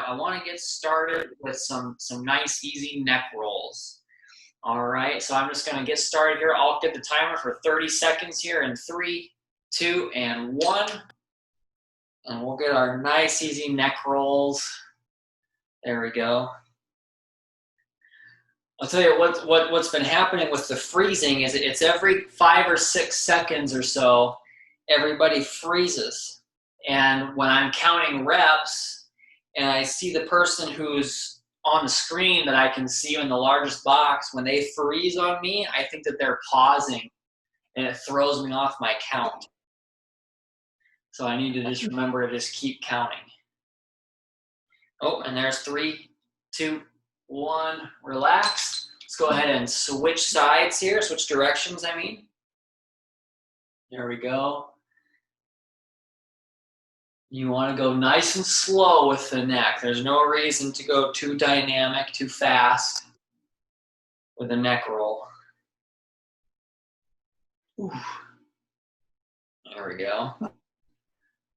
I want to get started with some nice, easy neck rolls. All right, so I'm just going to get started here. I'll get the timer for 30 seconds here in 3, 2, and 1. And we'll get our nice, easy neck rolls. There we go. I'll tell you what's been happening with the freezing is it's every 5 or 6 seconds or so, everybody freezes. And when I'm counting reps and I see the person who's on the screen that I can see in the largest box, when they freeze on me, I think that they're pausing and it throws me off my count. So I need to just remember to just keep counting. Oh, and there's 3, 2, 1, relax. Let's go ahead and switch sides here, switch directions, I mean. There we go. You want to go nice and slow with the neck. There's no reason to go too dynamic, too fast with a neck roll. Ooh. There we go.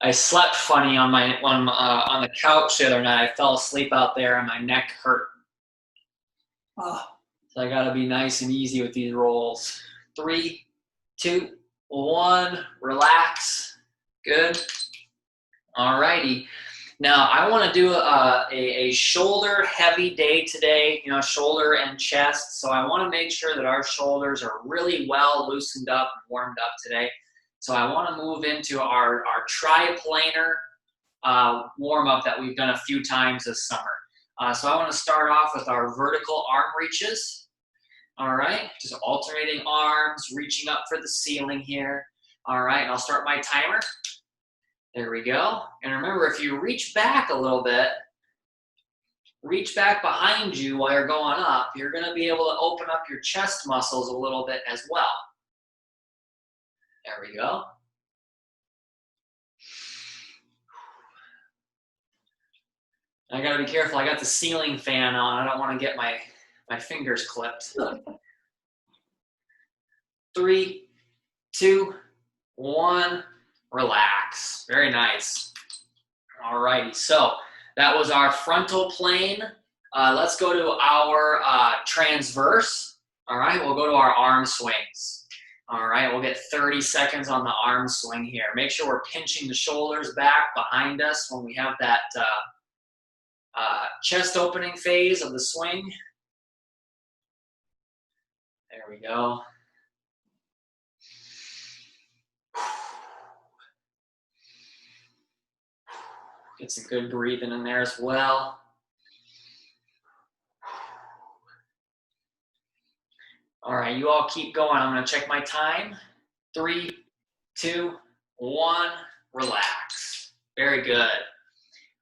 I slept funny on the couch the other night. I fell asleep out there and my neck hurt. Oh. So I gotta be nice and easy with these rolls. 3, 2, 1, relax. Good. Alrighty. Now I want to do a shoulder heavy day today, shoulder and chest. So I want to make sure that our shoulders are really well loosened up and warmed up today. So I want to move into our triplanar warm up that we've done a few times this summer. So I want to start off with our vertical arm reaches. All right, just alternating arms, reaching up for the ceiling here. All right, and I'll start my timer. There we go. And remember, if you reach back a little bit, reach back behind you while you're going up, you're going to be able to open up your chest muscles a little bit as well. There we go. I got to be careful. I got the ceiling fan on. I don't want to get my fingers clipped. 3, 2, 1. Relax. Very nice. All righty. So that was our frontal plane. Let's go to our transverse. All right. We'll go to our arm swings. All right. We'll get 30 seconds on the arm swing here. Make sure we're pinching the shoulders back behind us when we have that chest opening phase of the swing. There we go. Get some good breathing in there as well. All right, you all keep going. I'm going to check my time. 3, 2, 1, relax. Very good.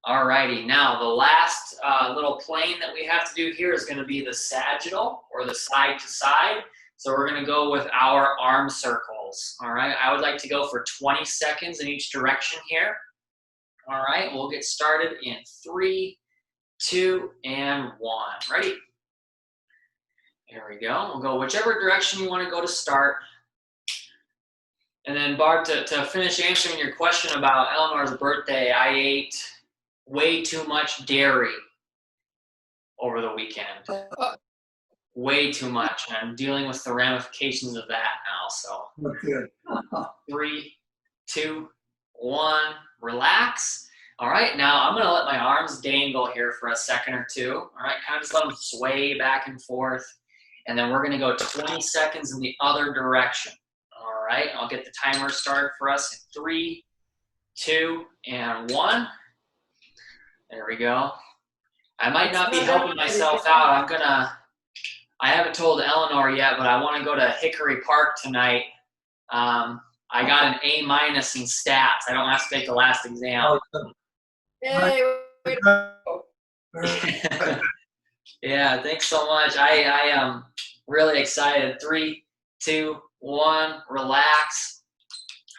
All righty, now the last little plane that we have to do here is going to be the sagittal, or the side to side. So we're going to go with our arm circles. All right, I would like to go for 20 seconds in each direction here. All right, we'll get started in 3, 2, and 1. Ready? There we go. We'll go whichever direction you want to go to start. And then, Barb, to finish answering your question about Eleanor's birthday, I ate way too much dairy over the weekend. Way too much. And I'm dealing with the ramifications of that now. So 3, 2, 1, relax. All right, now I'm going to let my arms dangle here for a second or two. All right, kind of just let them sway back and forth. And then we're going to go 20 seconds in the other direction. All right, I'll get the timer started for us in 3, 2, and 1. There we go. I might not be helping myself out. I haven't told Eleanor yet, but I want to go to Hickory Park tonight. I got an A- in stats. I don't have to take the last exam. Yay. Yeah, thanks so much. I am really excited. 3, 2, 1, relax.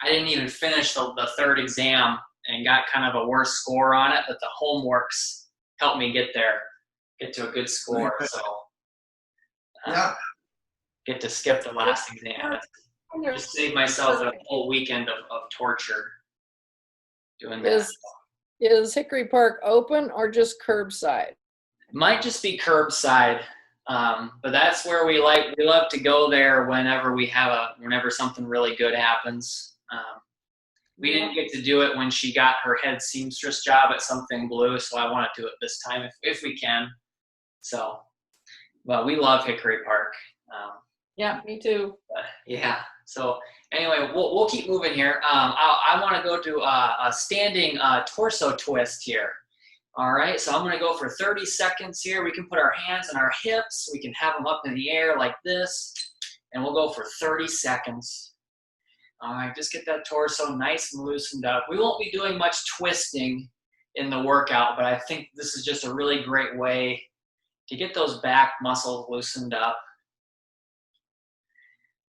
I didn't even finish the third exam and got kind of a worse score on it, but the homeworks helped me get to a good score. So get to skip the last exam. Just save myself a whole weekend of torture doing this. Is Hickory Park open or just curbside? Might just be curbside, but that's where we love to go there whenever something really good happens. We didn't get to do it when she got her head seamstress job at Something Blue, so I want to do it this time if we can. So, but we love Hickory Park. Yeah, me too. Yeah. So anyway, we'll keep moving here. I want to go to a standing torso twist here. All right, so I'm gonna go for 30 seconds here. We can put our hands on our hips. We can have them up in the air like this, and we'll go for 30 seconds. All right, just get that torso nice and loosened up. We won't be doing much twisting in the workout, but I think this is just a really great way to get those back muscles loosened up.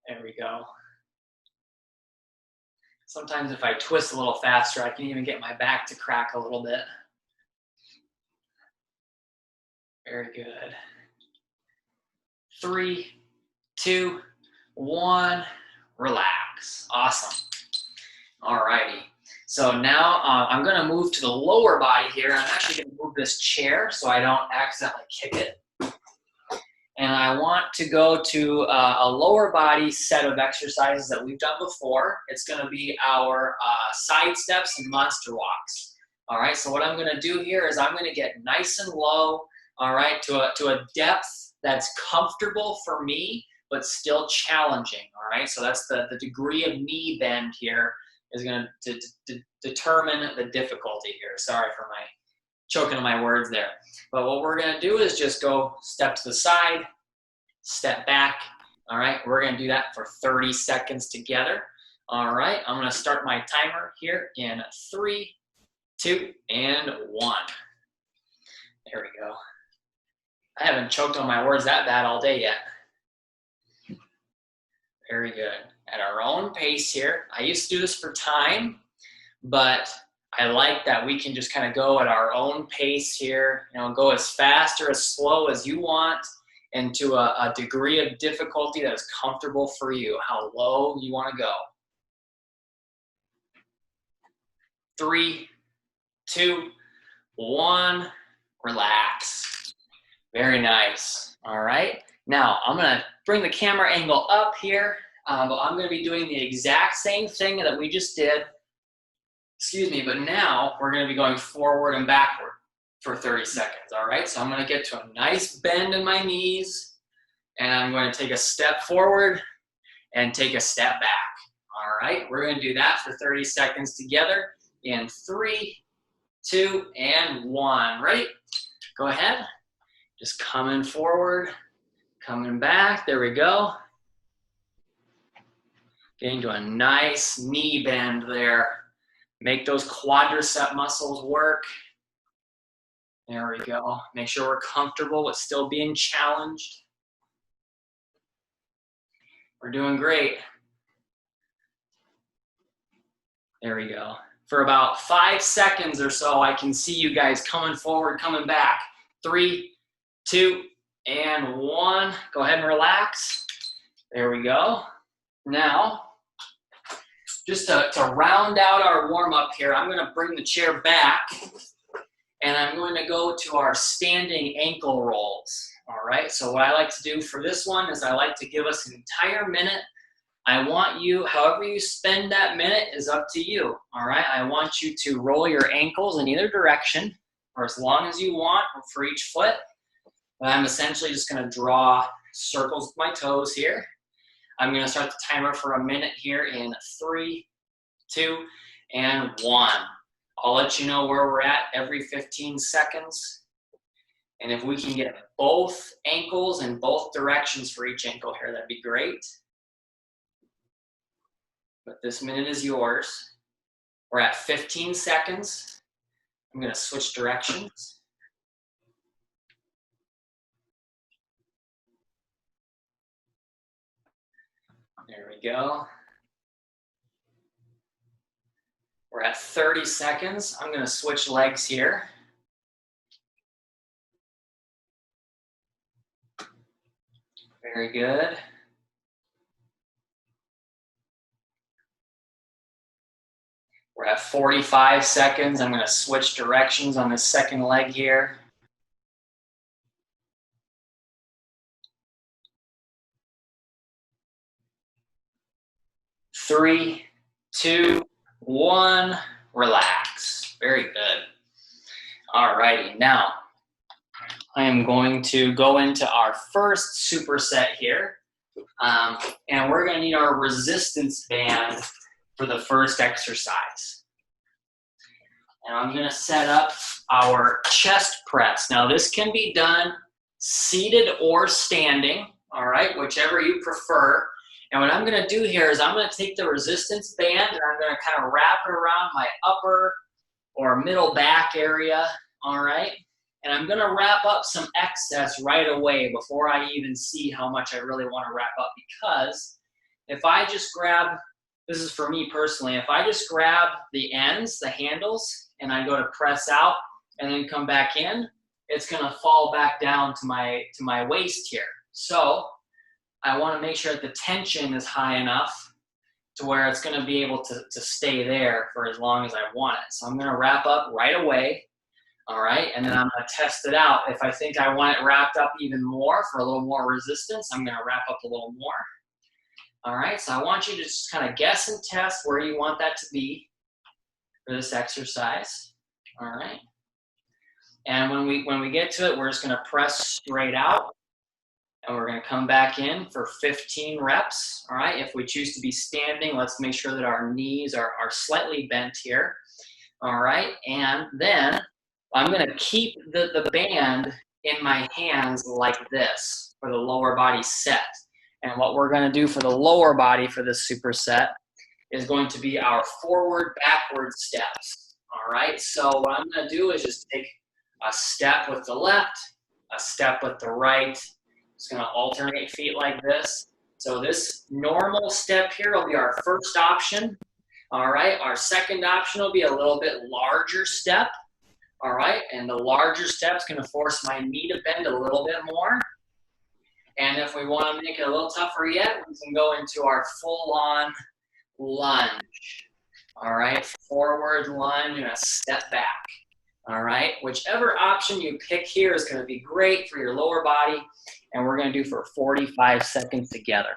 There we go. Sometimes if I twist a little faster, I can even get my back to crack a little bit. Very good. 3, 2, 1, relax. Awesome. All righty. So now I'm going to move to the lower body here. I'm actually going to move this chair so I don't accidentally kick it. And I want to go to a lower body set of exercises that we've done before. It's going to be our side steps and monster walks. All right, so what I'm going to do here is I'm going to get nice and low, all right, to a depth that's comfortable for me, but still challenging, all right? So that's the degree of knee bend here is going to determine the difficulty here. Sorry for my choking on my words there. But what we're going to do is just go step to the side, step back, all right? We're going to do that for 30 seconds together, all right? I'm going to start my timer here in 3, 2, and 1. There we go. I haven't choked on my words that bad all day yet. Very good. At our own pace here. I used to do this for time, but I like that we can just kind of go at our own pace here, you know, go as fast or as slow as you want and to a degree of difficulty that is comfortable for you, how low you want to go. 3, 2, 1, relax. Very nice. All right. Now I'm going to bring the camera angle up here, but I'm going to be doing the exact same thing that we just did. Excuse me, but now we're going to be going forward and backward for 30 seconds. All right. So I'm going to get to a nice bend in my knees, and I'm going to take a step forward and take a step back. All right. We're going to do that for 30 seconds together in 3, 2, and 1. Ready? Go ahead. Just coming forward, coming back. There we go. Getting to a nice knee bend there. Make those quadricep muscles work. There we go. Make sure we're comfortable with still being challenged. We're doing great. There we go. For about 5 seconds or so, I can see you guys coming forward, coming back. 3, 2, and 1. Go ahead and relax. There we go. Now, just to round out our warm-up here, I'm going to bring the chair back, and I'm going to go to our standing ankle rolls. All right, so what I like to do for this one is I like to give us an entire minute. I want you, however you spend that minute is up to you. All right, I want you to roll your ankles in either direction for as long as you want for each foot. But I'm essentially just going to draw circles with my toes here. I'm going to start the timer for a minute here in 3, 2, and 1. I'll let you know where we're at every 15 seconds. And if we can get both ankles in both directions for each ankle here, that'd be great. But this minute is yours. We're at 15 seconds. I'm going to switch directions. There we go. We're at 30 seconds. I'm going to switch legs here. Very good. We're at 45 seconds. I'm going to switch directions on this second leg here. 3, 2, 1, relax. Very good. All righty, now I am going to go into our first superset here. And we're going to need our resistance band for the first exercise. And I'm going to set up our chest press. Now this can be done seated or standing, all right, whichever you prefer. And what I'm going to do here is I'm going to take the resistance band and I'm going to kind of wrap it around my upper or middle back area, all right? And I'm going to wrap up some excess right away before I even see how much I really want to wrap up, because if I just grab, this is for me personally, if I just grab the ends, the handles, and I go to press out and then come back in, it's going to fall back down to my waist here. So I want to make sure that the tension is high enough to where it's going to be able to stay there for as long as I want it. So I'm going to wrap up right away. All right, and then I'm going to test it out. If I think I want it wrapped up even more for a little more resistance, I'm going to wrap up a little more. All right, so I want you to just kind of guess and test where you want that to be for this exercise. All right, and when we get to it, we're just going to press straight out, and we're going to come back in for 15 reps. All right, if we choose to be standing, let's make sure that our knees are slightly bent here. All right, and then I'm going to keep the band in my hands like this for the lower body set. And what we're going to do for the lower body for this superset is going to be our forward-backward steps. All right, so what I'm going to do is just take a step with the left, a step with the right. Just going to alternate feet like this. So this normal step here will be our first option. All right, our second option will be a little bit larger step. All right, and the larger step's going to force my knee to bend a little bit more. And if we want to make it a little tougher yet, we can go into our full-on lunge. All right, forward lunge and a step back. All right, whichever option you pick here is going to be great for your lower body, and we're going to do for 45 seconds together.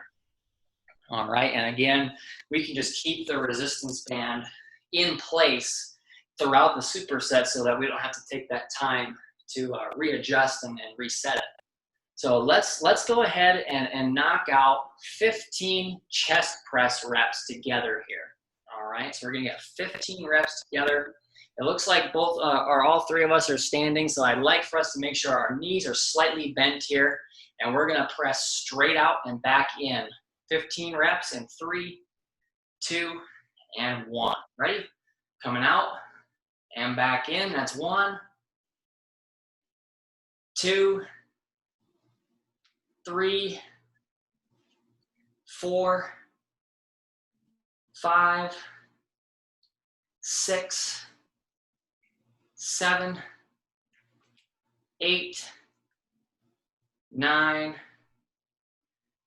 All right, and again, we can just keep the resistance band in place throughout the superset so that we don't have to take that time to readjust and reset it. So let's go ahead and knock out 15 chest press reps together here. All right, so we're gonna get 15 reps together. It looks like both all three of us are standing, so I'd like for us to make sure our knees are slightly bent here, and we're gonna press straight out and back in. 15 reps in 3, 2, and 1. Ready? Coming out. And back in, that's 1, 2, 3, 4, 5, 6, 7, 8, 9,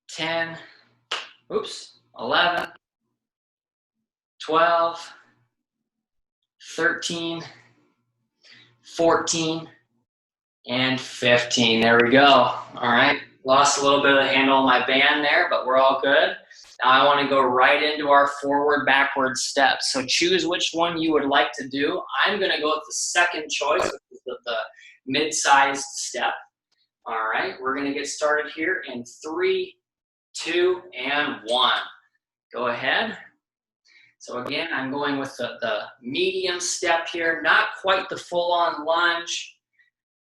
10, 11, 12, 13, 14, and 15. There we go. All right. Lost a little bit of the handle on my band there, but we're all good. Now I want to go right into our forward-backward steps. So choose which one you would like to do. I'm going to go with the second choice, which is the mid-sized step. All right. We're going to get started here in 3, 2, and 1. Go ahead. So again, I'm going with the medium step here, not quite the full-on lunge,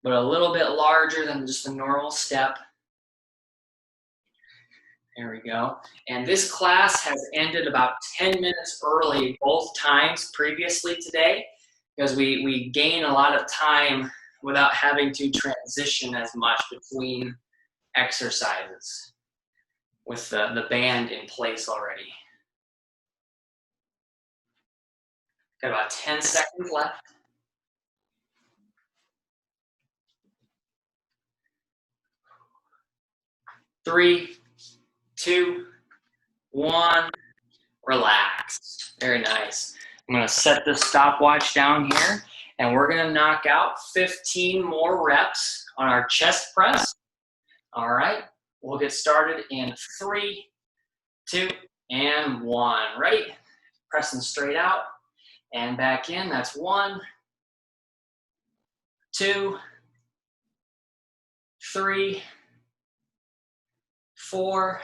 but a little bit larger than just a normal step. There we go. And this class has ended about 10 minutes early both times previously today, because we gain a lot of time without having to transition as much between exercises with the band in place already. Got about 10 seconds left. Three, 2, 1, relax. Very nice. I'm gonna set this stopwatch down here, and we're gonna knock out 15 more reps on our chest press. All right, we'll get started in 3, 2, and 1. Ready? Pressing straight out and back in. That's 1, 2, 3, 4,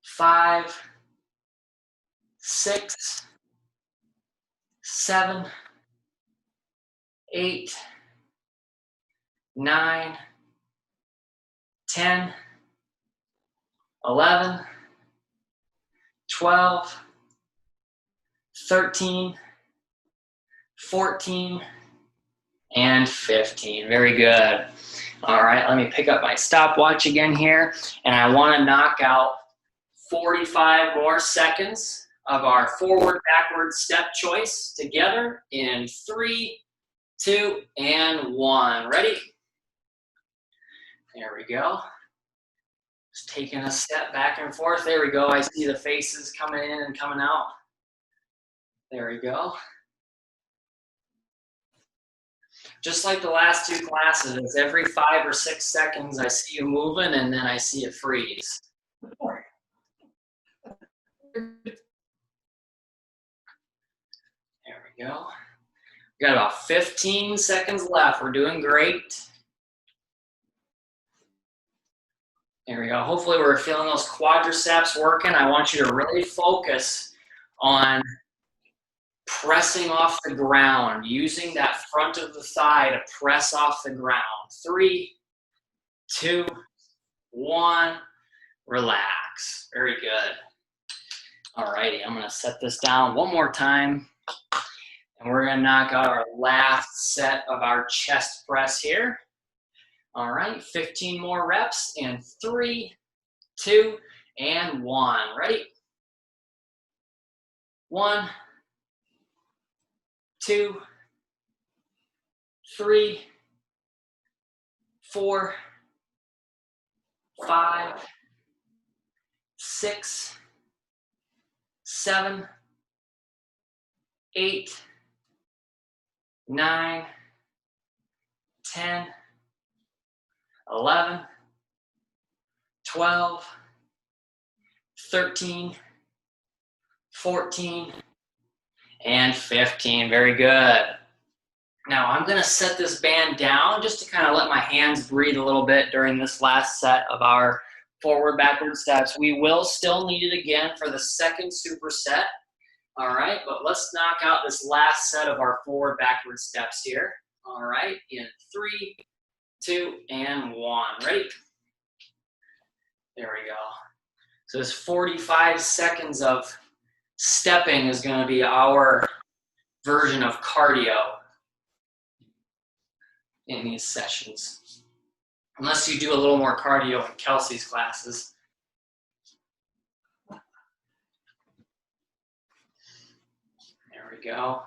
5, 6, 7, 8, 9, 10, 11, 12, 13, 14, and 15. Very good. All right, let me pick up my stopwatch again here, and I want to knock out 45 more seconds of our forward backward step choice together in 3, 2, and 1. Ready? There we go. Just taking a step back and forth. There we go. I see the faces coming in and coming out. There we go. Just like the last 2 classes, every 5 or 6 seconds I see you moving and then I see it freeze. There we go. We got about 15 seconds left. We're doing great. There we go. Hopefully we're feeling those quadriceps working. I want you to really focus on pressing off the ground, using that front of the thigh to press off the ground. 3, 2, 1, relax. Very good. All righty, I'm gonna set this down one more time, and we're gonna knock out our last set of our chest press here. All right, 15 more reps in 3, 2, and 1. Ready? 1, 2, 3, 4, 5, 6, 7, 8, 9, 10, 11, 12, 13, 14, and 15. Very good. Now I'm going to set this band down just to kind of let my hands breathe a little bit during this last set of our forward backward steps. We will still need it again for the second superset. All right, but let's knock out this last set of our forward backward steps here. All right, in 3, 2, and 1. Ready? There we go. So this 45 seconds of stepping is going to be our version of cardio in these sessions. Unless you do a little more cardio in Kelsey's classes. There we go.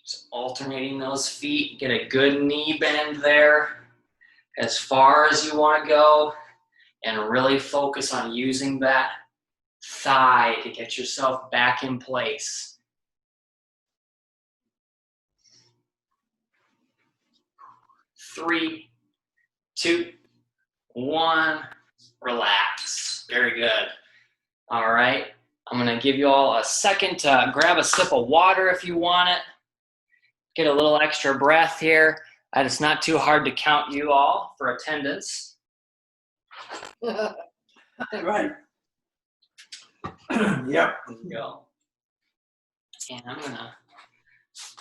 Just alternating those feet. Get a good knee bend there as far as you want to go, and really focus on using that thigh to get yourself back in place. Three, 2, 1, relax. Very good. All right, I'm going to give you all a second to grab a sip of water if you want it. Get a little extra breath here. It's not too hard to count you all for attendance. Right. Yep. There you go. And I'm going to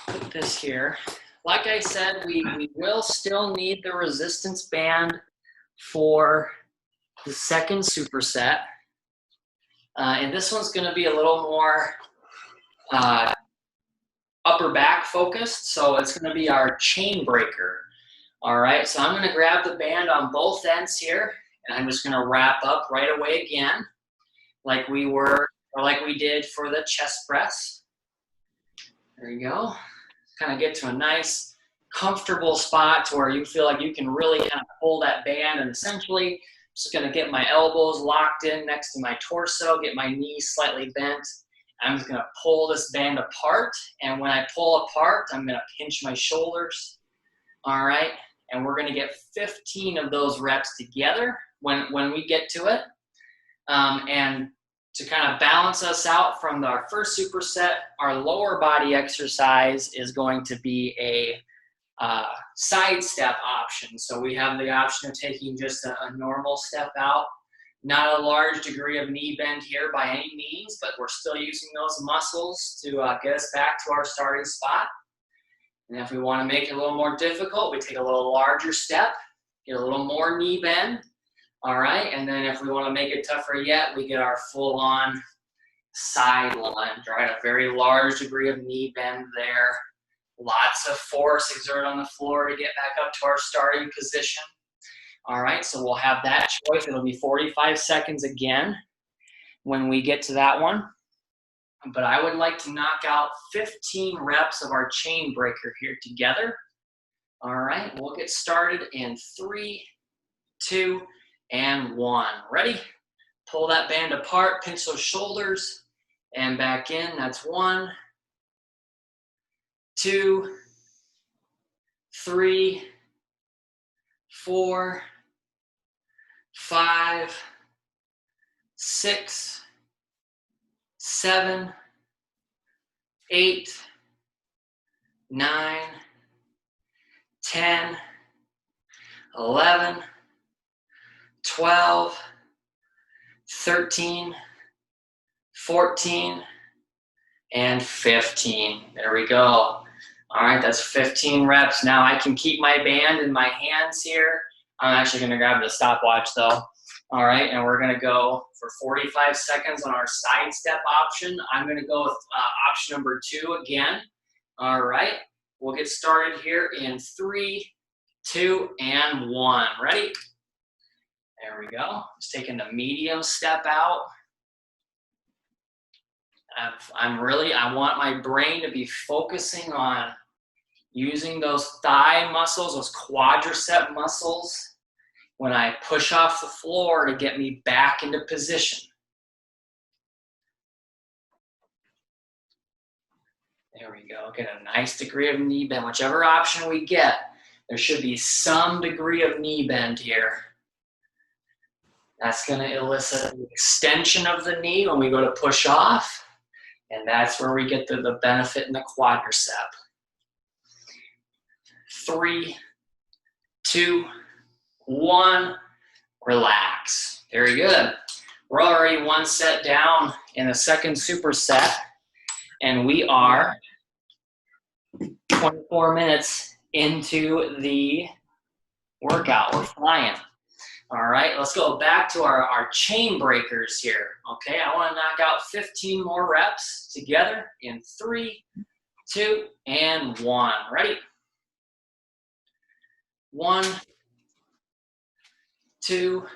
put this here. Like I said, we will still need the resistance band for the second superset. And this one's going to be a little more upper back focused, so it's going to be our chain breaker. All right, so I'm going to grab the band on both ends here, and I'm just going to wrap up right away again, like we did for the chest press. There you go. Kind of get to a nice, comfortable spot to where you feel like you can really kind of pull that band, and essentially just going to get my elbows locked in next to my torso, get my knees slightly bent, I'm just gonna pull this band apart, and when I pull apart, I'm gonna pinch my shoulders, all right? And we're gonna get 15 of those reps together when we get to it. And to kind of balance us out from our first superset, our lower body exercise is going to be a side step option. So we have the option of taking just a normal step out. Not a large degree of knee bend here by any means, but we're still using those muscles to get us back to our starting spot. And if we want to make it a little more difficult, we take a little larger step, get a little more knee bend. All right, and then if we want to make it tougher yet, we get our full-on side lunge, right? A very large degree of knee bend there. Lots of force exerted on the floor to get back up to our starting position. All right, so we'll have that choice. It'll be 45 seconds again when we get to that one. But I would like to knock out 15 reps of our chain breaker here together. All right, we'll get started in 3, 2, and 1. Ready? Pull that band apart, pinch those shoulders, and back in. That's 1, 2, 3, 4, 5, 6, 7, 8, 9, 10, 11, 12, 13, 14, and 15. There we go. All right, that's 15 reps. Now I can keep my band in my hands here. I'm actually going to grab the stopwatch though. All right, and we're going to go for 45 seconds on our side step option. I'm going to go with option number 2 again. All right, we'll get started here in 3, 2, and 1. Ready? There we go. Just taking the medium step out. I want my brain to be focusing on using those thigh muscles, those quadricep muscles, when I push off the floor to get me back into position. There we go. Get a nice degree of knee bend. Whichever option we get, there should be some degree of knee bend here. That's going to elicit an extension of the knee when we go to push off, and that's where we get the benefit in the quadricep. 3, 2, 1, relax. Very good. We're already 1 set down in the second superset, and we are 24 minutes into the workout. We're flying. All right, let's go back to our chain breakers here. Okay, I want to knock out 15 more reps together in 3, 2, and 1. Ready? 1, 2,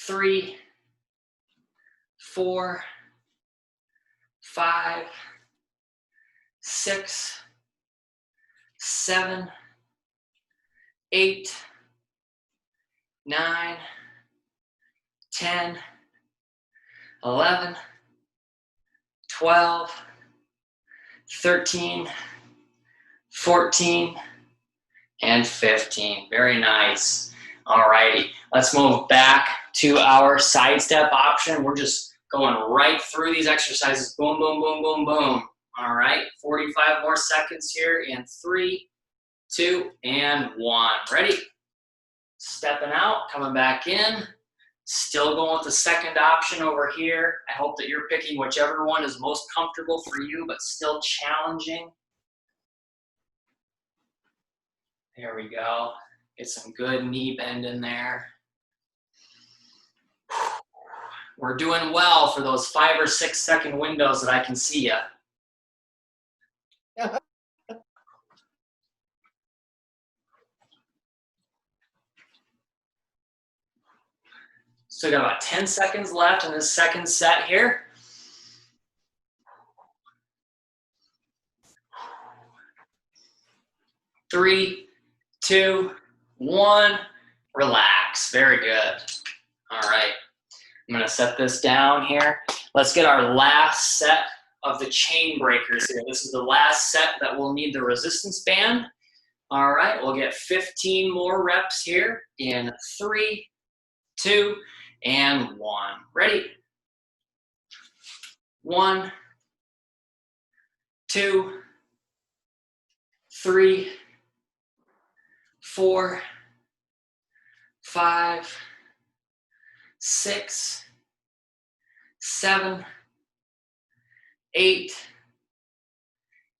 3, 4, 5, 6, 7, 8, 9, 10, 11, 12, 13, 14, and 15. Very nice. All righty. Let's move back to our side step option. We're just going right through these exercises. Boom, boom, boom, boom, boom. All right. 45 more seconds here in 3, 2, and 1. Ready? Stepping out, coming back in, still going with the second option over here. I hope that you're picking whichever one is most comfortable for you, but still challenging. There we go. Get some good knee bend in there. We're doing well for those 5 or 6 second windows that I can see you. So we got about 10 seconds left in this second set here. Three, 2, 1, relax. Very good. All right. I'm going to set this down here. Let's get our last set of the chain breakers here. This is the last set that we'll need the resistance band. All right, we'll get 15 more reps here in 3, 2, and 1. Ready? 1, 2, 3, 4, 5, 6, 7, 8,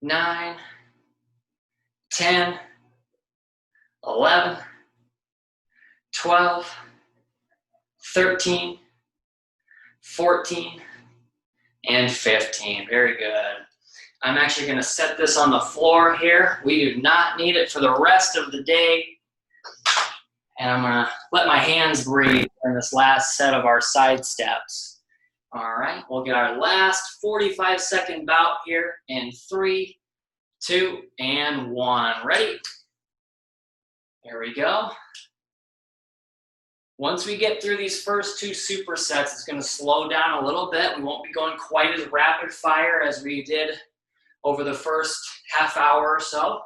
9, 10, 11, 12, 13, 14, and 15. Very good. I'm actually going to set this on the floor here. We do not need it for the rest of the day. And I'm going to let my hands breathe in this last set of our side steps. All right, we'll get our last 45-second bout here in 3, 2, and 1. Ready? Here we go. Once we get through these first 2 supersets, it's going to slow down a little bit. We won't be going quite as rapid fire as we did over the first half hour or so.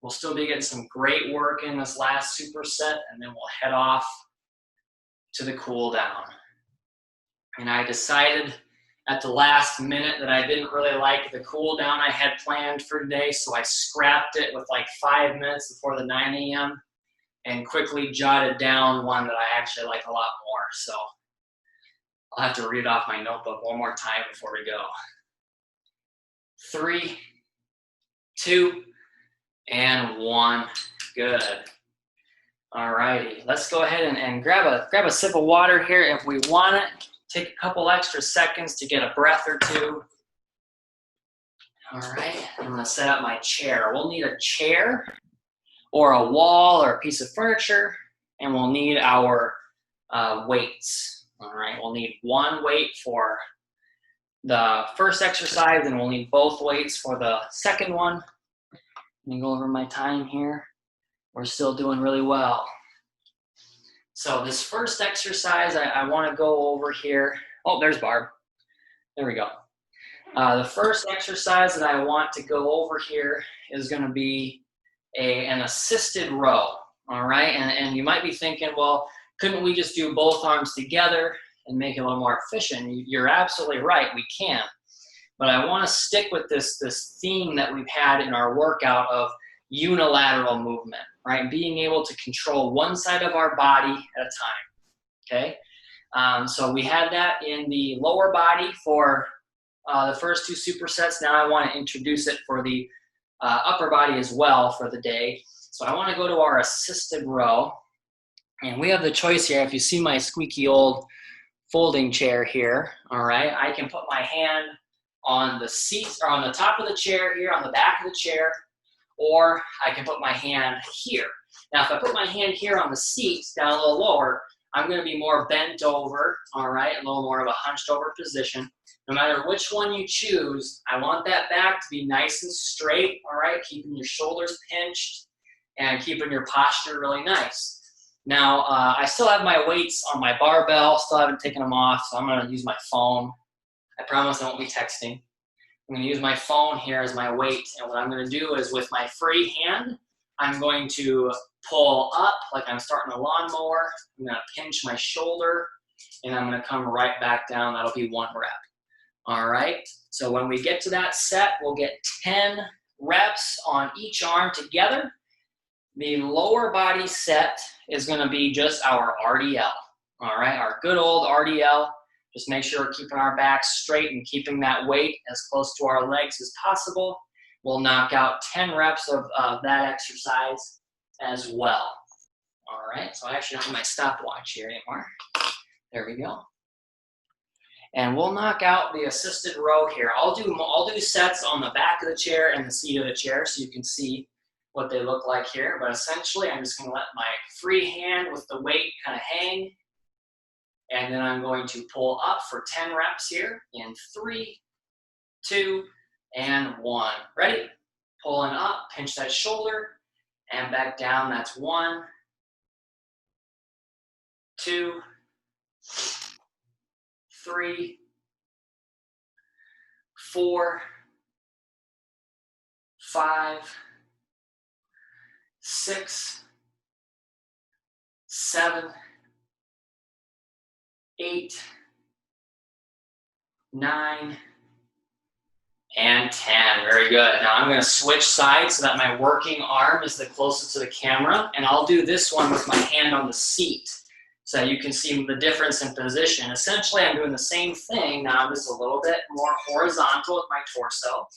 We'll still be getting some great work in this last superset, and then we'll head off to the cool down. And I decided at the last minute that I didn't really like the cool down I had planned for today, so I scrapped it with like 5 minutes before the 9 a.m. and quickly jotted down one that I actually like a lot more. So I'll have to read off my notebook one more time before we go. 3, 2, and 1. Good. All righty. Let's go ahead and grab a sip of water here if we want it. Take a couple extra seconds to get a breath or two. All right. I'm going to set up my chair. We'll need a chair or a wall or a piece of furniture, and we'll need our weights. All right. We'll need one weight for the first exercise, and we'll need both weights for the second one. Let me go over my time here. We're still doing really well. So this first exercise, I want to go over here. Oh, there's Barb. There we go. The first exercise that I want to go over here is going to be an assisted row. All right, and you might be thinking, well, couldn't we just do both arms together and make it a little more efficient? You're absolutely right, we can. But I want to stick with this theme that we've had in our workout of unilateral movement, right? Being able to control one side of our body at a time, okay? So we had that in the lower body for the first 2 supersets. Now I want to introduce it for the upper body as well for the day. So I want to go to our assisted row. And we have the choice here. If you see my squeaky old folding chair here, all right, I can put my hand on the seat or on the top of the chair here, on the back of the chair, or I can put my hand here. Now, if I put my hand here on the seat, down a little lower, I'm going to be more bent over, all right, a little more of a hunched over position. No matter which one you choose, I want that back to be nice and straight, all right, keeping your shoulders pinched and keeping your posture really nice. Now, I still have my weights on my barbell, still haven't taken them off, so I'm going to use my phone. I promise I won't be texting. I'm going to use my phone here as my weight, and what I'm going to do is with my free hand, I'm going to pull up like I'm starting a lawnmower. I'm going to pinch my shoulder, and I'm going to come right back down. That'll be 1 rep. All right, so when we get to that set, we'll get 10 reps on each arm together. The lower body set is going to be just our RDL, all right, our good old RDL. Just make sure we're keeping our backs straight and keeping that weight as close to our legs as possible. We'll knock out 10 reps of that exercise as well. All right, so I actually don't have my stopwatch here anymore. There we go. And we'll knock out the assisted row here. I'll do sets on the back of the chair and the seat of the chair so you can see what they look like here. But essentially, I'm just going to let my free hand with the weight kind of hang. And then I'm going to pull up for 10 reps here in 3, 2, and 1. Ready? Pulling up, pinch that shoulder, and back down. That's 1, 2, 3, 4, 5, 6, 7, 8, 9, and 10. Very good. Now I'm going to switch sides so that my working arm is the closest to the camera, and I'll do this one with my hand on the seat so you can see the difference in position. Essentially, I'm doing the same thing. Now I'm just a little bit more horizontal with my torso,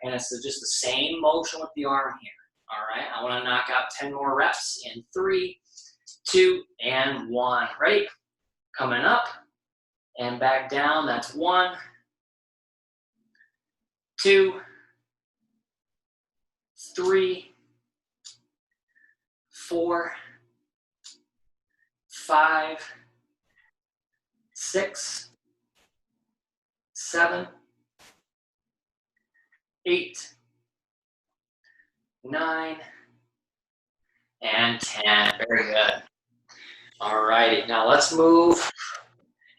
and it's just the same motion with the arm here. All right, I want to knock out 10 more reps in 3, 2, and 1. Ready? Coming up and back down. That's 1, 2, 3, 4, 5, 6, 7, 8, 9, and 10. Very good. All righty. Now let's move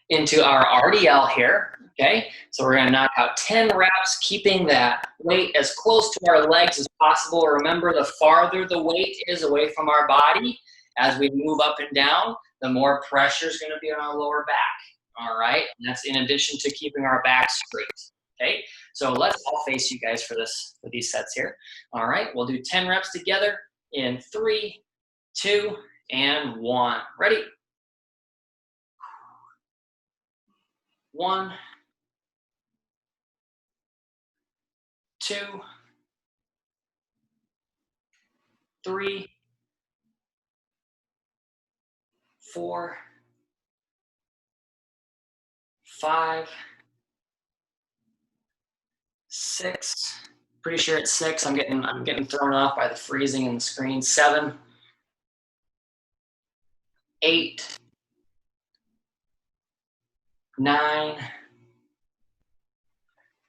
into our RDL here. Okay, so we're going to knock out 10 reps, keeping that weight as close to our legs as possible. Remember, the farther the weight is away from our body as we move up and down, the more pressure is going to be on our lower back. All right, and that's in addition to keeping our back straight. Okay, so let's all face you guys for these sets here. All right, we'll do 10 reps together in 3, 2, and 1. Ready? 1, 2, 3, 4, 5, 6. Pretty sure it's 6. I'm getting thrown off by the freezing in the screen. 7, 8, 9,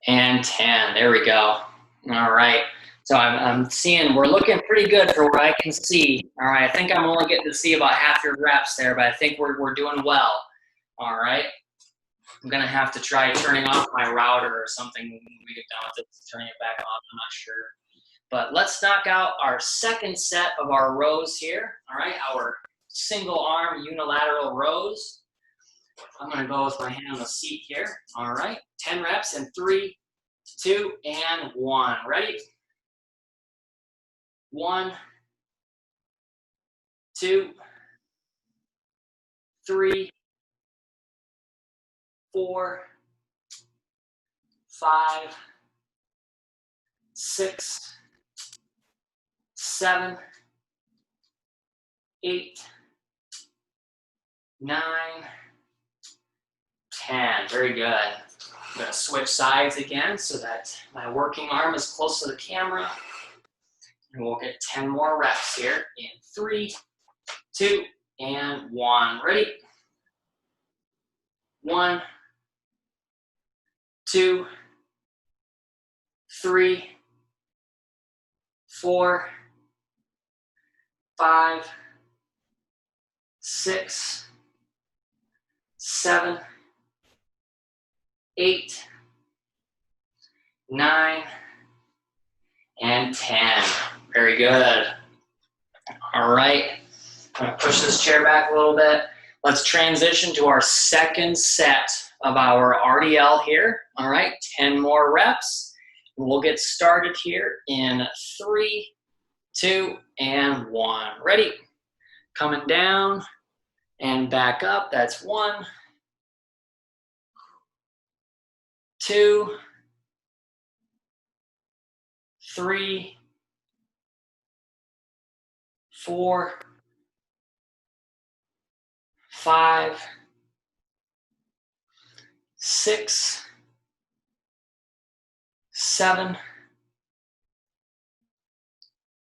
and 10. There we go. All right. So I'm seeing we're looking pretty good for what I can see. All right. I think I'm only getting to see about half your reps there, but I think we're doing well. All right. I'm going to have to try turning off my router or something when we get done with it, turning it back on. I'm not sure. But let's knock out our second set of our rows here. All right. Our single arm unilateral rows. I'm going to go with my hand on the seat here. All right. 10 reps in 3, 2, and 1. Ready? 1, 2, 3, 4, 5, 6, 7, 8, 9, 10. Very good. I'm going to switch sides again so that my working arm is close to the camera. And we'll get 10 more reps here in 3, 2, and 1. Ready? 1, 2, 3, 4, 5, 6, 7, 8, 9, and 10. Very good. All right. I'm going to push this chair back a little bit. Let's transition to our second set of our RDL here. All right. 10 more reps. We'll get started here in 3, 2, and 1. Ready? Coming down and back up. That's 1, 2, 3, 4, 5, 6, 7,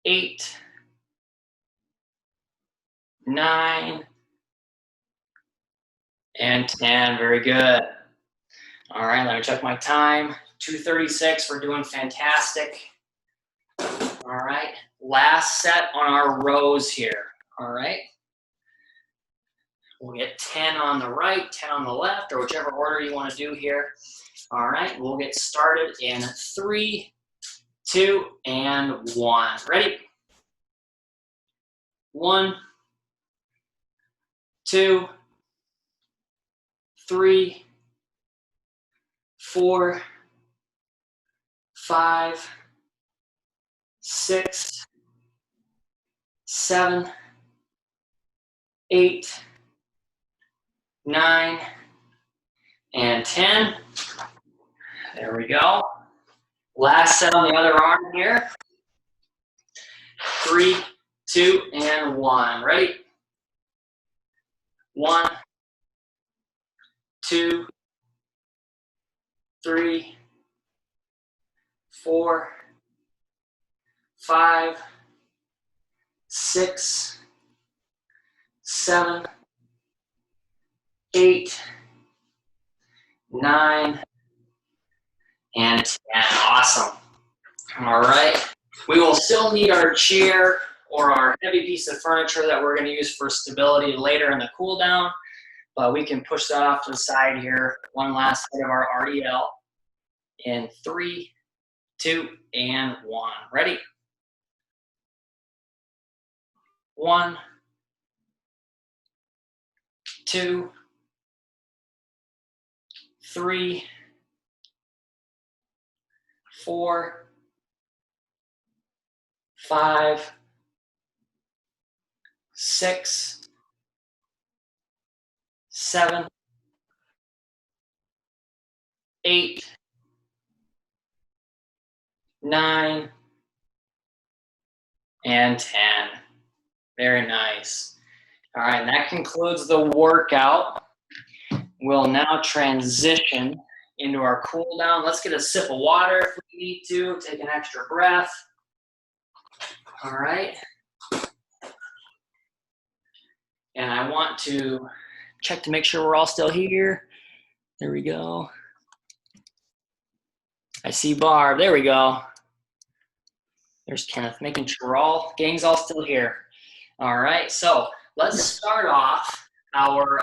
8, 9, and 10. Very good. All right, let me check my time. 2:36. We're doing fantastic. All right, last set on our rows here. All right. We'll get 10 on the right, 10 on the left, or whichever order you want to do here. All right, we'll get started in 3, 2, and 1. Ready? 1, 2, 3, 4, 5, 6, 7, 8, 9, and 10. There we go. Last set on the other arm here. 3, 2, and 1. Ready? 1, 2, 3, 4, 5, 6, 7, 8, 9, and 10. Awesome. All right. We will still need our chair or our heavy piece of furniture that we're going to use for stability later in the cool down, but we can push that off to the side here. One last set of our RDL in 3, 2, and 1. Ready? 1, 2, 3, 4, 5, 6, 7, 8, 9, and 10. Very nice. All right, and that concludes the workout. We'll now transition into our cool down. Let's get a sip of water if we need to. Take an extra breath. All right. And I want to check to make sure we're all still here. There we go. I see Barb. There we go. There's Kenneth, making sure gang's all still here. All right, so let's start off our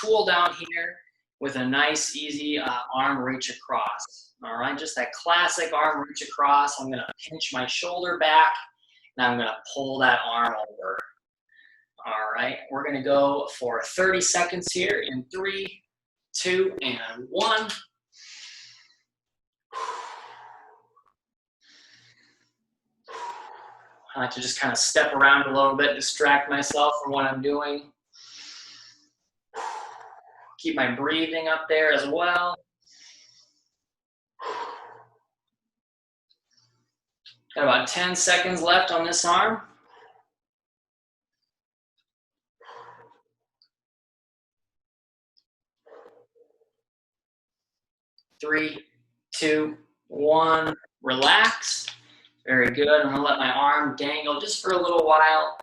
cool down here with a nice, easy arm reach across. All right, just that classic arm reach across. I'm gonna pinch my shoulder back, and I'm gonna pull that arm over. All right, we're gonna go for 30 seconds here in 3, 2, and 1. I like to just kind of step around a little bit, distract myself from what I'm doing. Keep my breathing up there as well. Got about 10 seconds left on this arm. 3, 2, 1. Relax. Very good. I'm going to let my arm dangle just for a little while,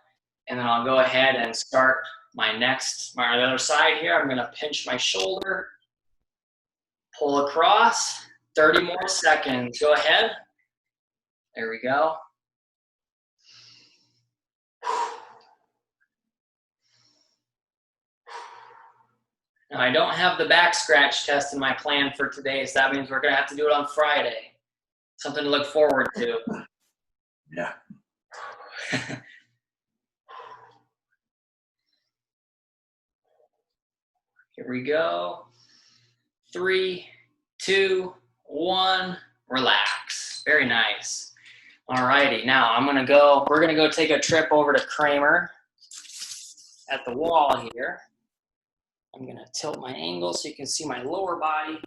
and then I'll go ahead and start my other side here. I'm going to pinch my shoulder, pull across. 30 more seconds. Go ahead. There we go. Now, I don't have the back scratch test in my plan for today, so that means we're going to have to do it on Friday. Something to look forward to. Yeah. Here we go. 3, 2, 1. Relax. Very nice. All righty. Now we're gonna go take a trip over to Kramer at the wall here. I'm gonna tilt my angle so you can see my lower body.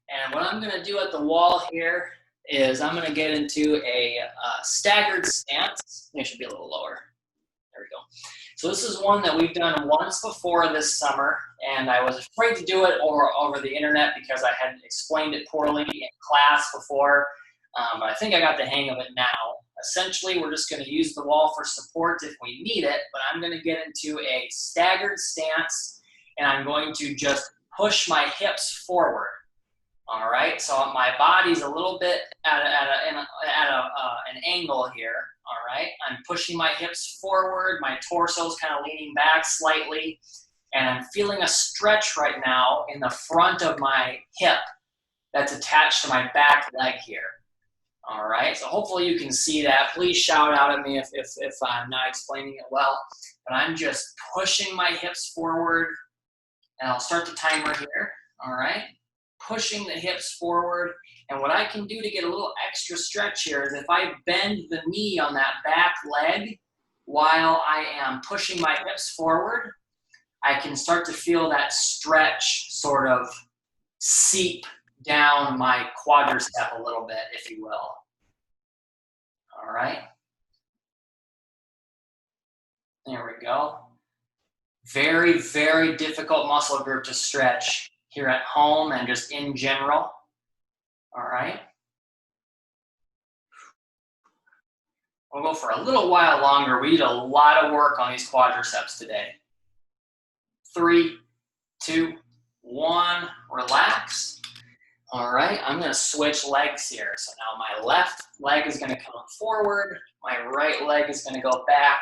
And what I'm gonna do at the wall here is I'm going to get into a staggered stance. It should be a little lower. There we go. So this is one that we've done once before this summer, and I was afraid to do it over the internet because I had explained it poorly in class before. But I think I got the hang of it now. Essentially, we're just going to use the wall for support if we need it, but I'm going to get into a staggered stance, and I'm going to just push my hips forward. All right, so my body's a little bit at an angle here. All right, I'm pushing my hips forward, my torso's kind of leaning back slightly, and I'm feeling a stretch right now in the front of my hip. that's attached to my back leg here. All right, so hopefully you can see that. Please shout out at me if I'm not explaining it well. But I'm just pushing my hips forward, and I'll start the timer here. All right, pushing the hips forward. And what I can do to get a little extra stretch here is if I bend the knee on that back leg while I am pushing my hips forward, I can start to feel that stretch sort of seep down my quadricep a little bit, if you will. All right. There we go. Very, very difficult muscle group to stretch here at home and just in general. All right. We'll go for a little while longer. We did a lot of work on these quadriceps today. 3, 2, 1, relax. All right, I'm gonna switch legs here. So now my left leg is gonna come forward, my right leg is gonna go back,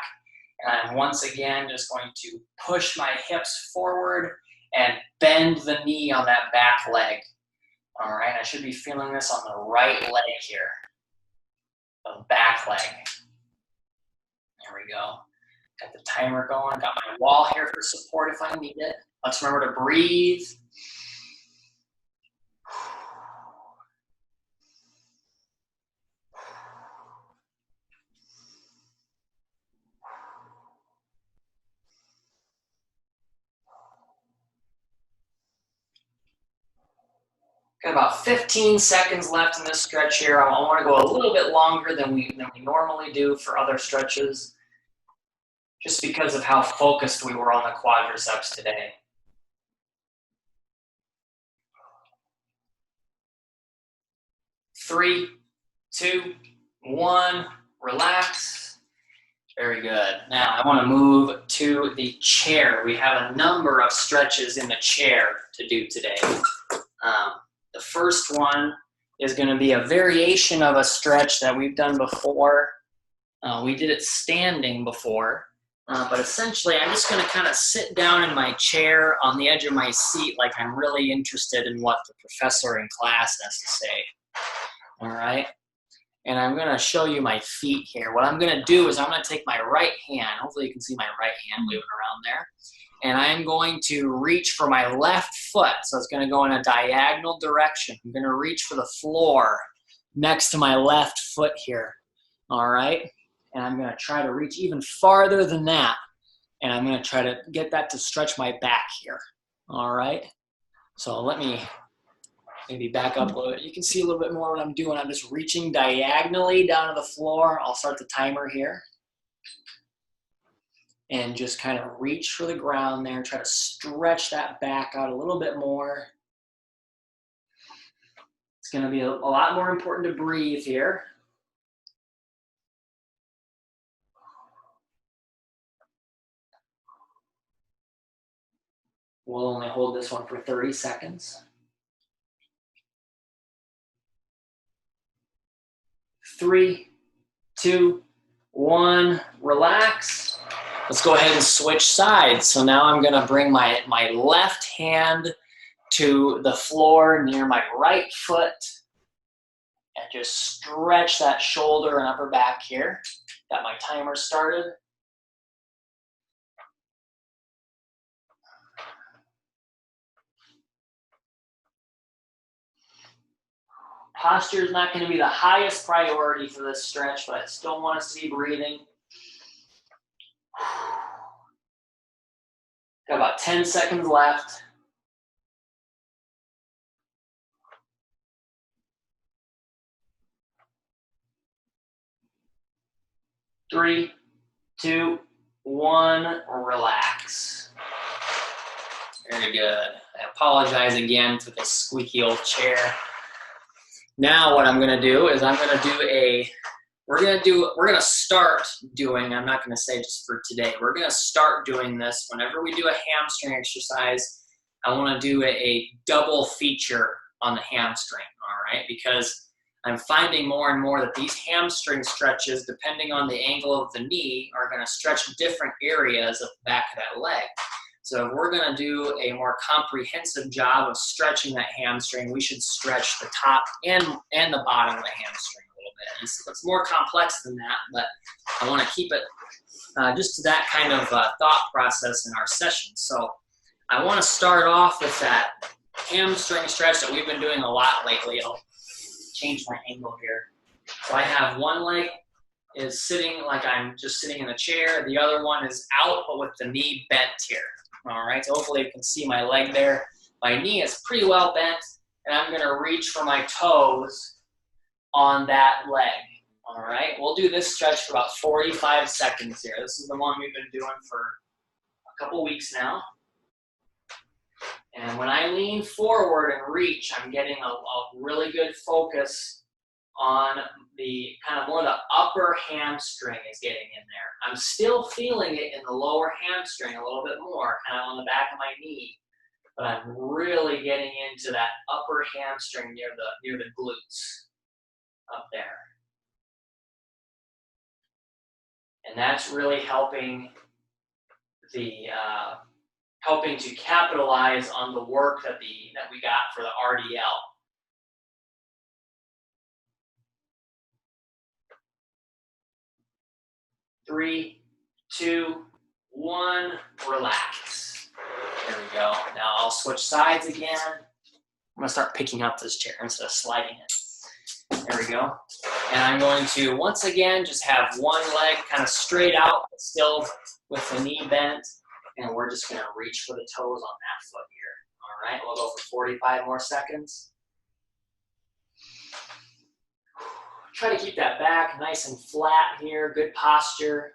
and I'm once again just going to push my hips forward and bend the knee on that back leg. All right, I should be feeling this on the right leg here, the back leg. There we go. Got the timer going, got my wall here for support if I need it. Let's remember to breathe. Got about 15 seconds left in this stretch here. I want to go a little bit longer than we normally do for other stretches, just because of how focused we were on the quadriceps today. Three, two, one, relax. Very good. Now I want to move to the chair. We have a number of stretches in the chair to do today. The first one is going to be a variation of a stretch that we've done before. We did it standing before, but essentially I'm just going to kind of sit down in my chair on the edge of my seat like I'm really interested in what the professor in class has to say. All right? And I'm going to show you my feet here. What I'm going to do is I'm going to take my right hand. Hopefully you can see my right hand moving around there. And I'm going to reach for my left foot. So it's going to go in a diagonal direction. I'm going to reach for the floor next to my left foot here. All right? And I'm going to try to reach even farther than that. And I'm going to try to get that to stretch my back here. All right? So let me maybe back up a little bit. You can see a little bit more what I'm doing. I'm just reaching diagonally down to the floor. I'll start the timer here. And just kind of reach for the ground there. Try to stretch that back out a little bit more. It's going to be a lot more important to breathe here. We'll only hold this one for 30 seconds. 3, 2, 1, relax. Let's go ahead and switch sides. So now I'm going to bring my left hand to the floor near my right foot and just stretch that shoulder and upper back here. Got my timer started. Posture is not going to be the highest priority for this stretch, but I still want to see breathing. Got about 10 seconds left. Three, two, one, relax. Very good. I apologize again for this squeaky old chair. Now what I'm going to do is I'm going to do we're going to start doing, I'm not going to say just for today, we're going to start doing this whenever we do a hamstring exercise. I want to do a double feature on the hamstring, all right? Because I'm finding more and more that these hamstring stretches, depending on the angle of the knee, are going to stretch different areas of the back of that leg. So if we're gonna do a more comprehensive job of stretching that hamstring, we should stretch the top and the bottom of the hamstring a little bit. It's more complex than that, but I wanna keep it just to that kind of thought process in our session. So I wanna start off with that hamstring stretch that we've been doing a lot lately. I'll change my angle here. So I have one leg is sitting like I'm just sitting in a chair. The other one is out, but with the knee bent here. All right, so hopefully you can see my leg there. My knee is pretty well bent, and I'm gonna reach for my toes on that leg. All right, we'll do this stretch for about 45 seconds here. This is the one we've been doing for a couple weeks now. And when I lean forward and reach, I'm getting a really good focus on the kind of more the upper hamstring is getting in there. I'm still feeling it in the lower hamstring a little bit more, kind of on the back of my knee, but I'm really getting into that upper hamstring near the glutes up there. And that's really helping to capitalize on the work that we got for the RDL. 3, 2, 1, relax. There we go. Now I'll switch sides again. I'm gonna start picking up this chair instead of sliding it. There we go. And I'm going to, once again, just have one leg kind of straight out, but still with the knee bent. And we're just gonna reach for the toes on that foot here. All right, we'll go for 45 more seconds. Try to keep that back nice and flat here, good posture.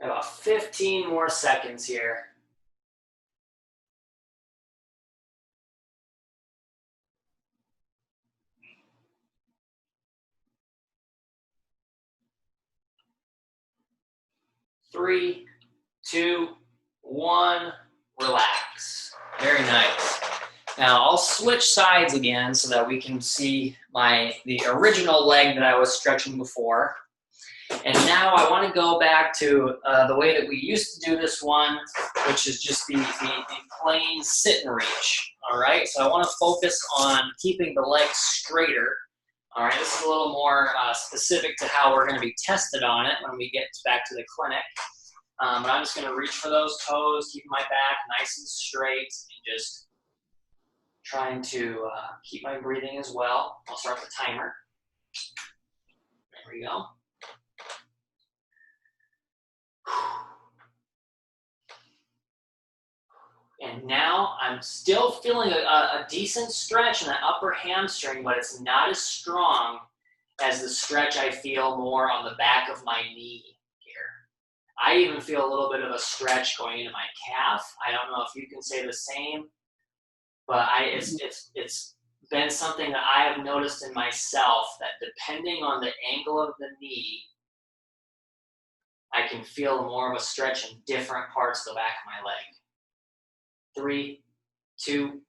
About 15 more seconds here. Three, 2, 1, relax. Very nice. Now I'll switch sides again so that we can see the original leg that I was stretching before. And now I want to go back to the way that we used to do this one, which is just the plain sit and reach. All right, so I want to focus on keeping the legs straighter. All right, this is a little more specific to how we're going to be tested on it when we get back to the clinic. But I'm just going to reach for those toes, keeping my back nice and straight, and just trying to keep my breathing as well. I'll start the timer. There we go. And now I'm still feeling a decent stretch in that upper hamstring, but it's not as strong as the stretch I feel more on the back of my knee here. I even feel a little bit of a stretch going into my calf. I don't know if you can say the same, but it's been something that I have noticed in myself that depending on the angle of the knee, I can feel more of a stretch in different parts of the back of my leg. 3, 2,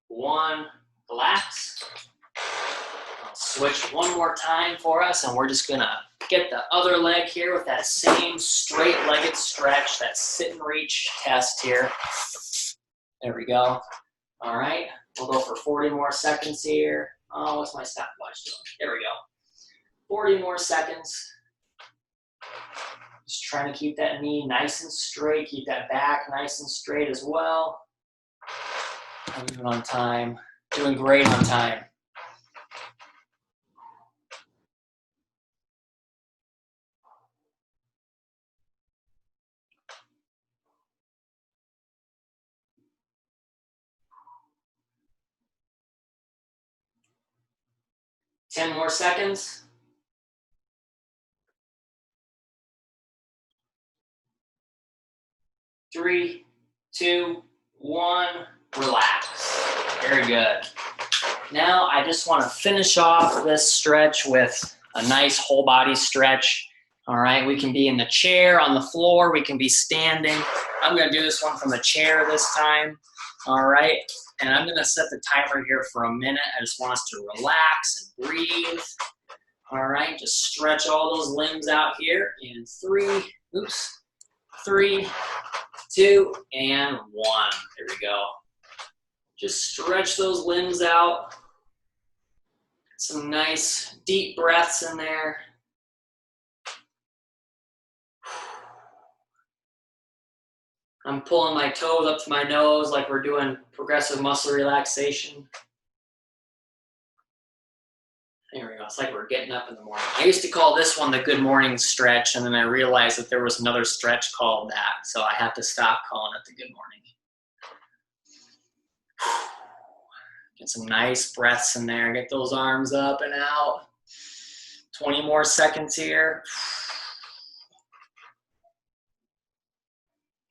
1, relax. I'll switch one more time for us, and we're just gonna get the other leg here with that same straight-legged stretch, that sit and reach test here. There we go. All right, we'll go for 40 more seconds here. Oh, what's my stopwatch doing? There we go. 40 more seconds. Just trying to keep that knee nice and straight, keep that back nice and straight as well. I'm doing on time, doing great on time. Ten more seconds. 3, 2, 1, relax. Very good. Now I just want to finish off this stretch with a nice whole body stretch. All right, we can be in the chair, on the floor, we can be standing. I'm gonna do this one from a chair this time. All right, and I'm gonna set the timer here for a minute. I just want us to relax and breathe. All right, just stretch all those limbs out here in 3, 2, and 1. There we go. Just stretch those limbs out. Some nice deep breaths in there. I'm pulling my toes up to my nose like we're doing progressive muscle relaxation. There we go. It's like we're getting up in the morning. I used to call this one the good morning stretch, and then I realized that there was another stretch called that, so I have to stop calling it the good morning. Get some nice breaths in there. Get those arms up and out. 20 more seconds here.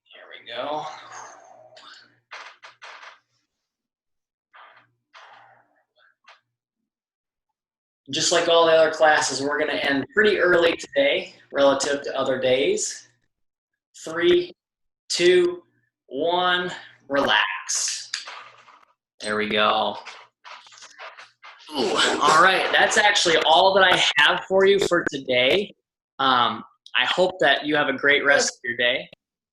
Here we go. Just like all the other classes, we're going to end pretty early today relative to other days. 3, 2, 1, relax. There we go. Ooh, all right, that's actually all that I have for you for today. I hope that you have a great rest of your day.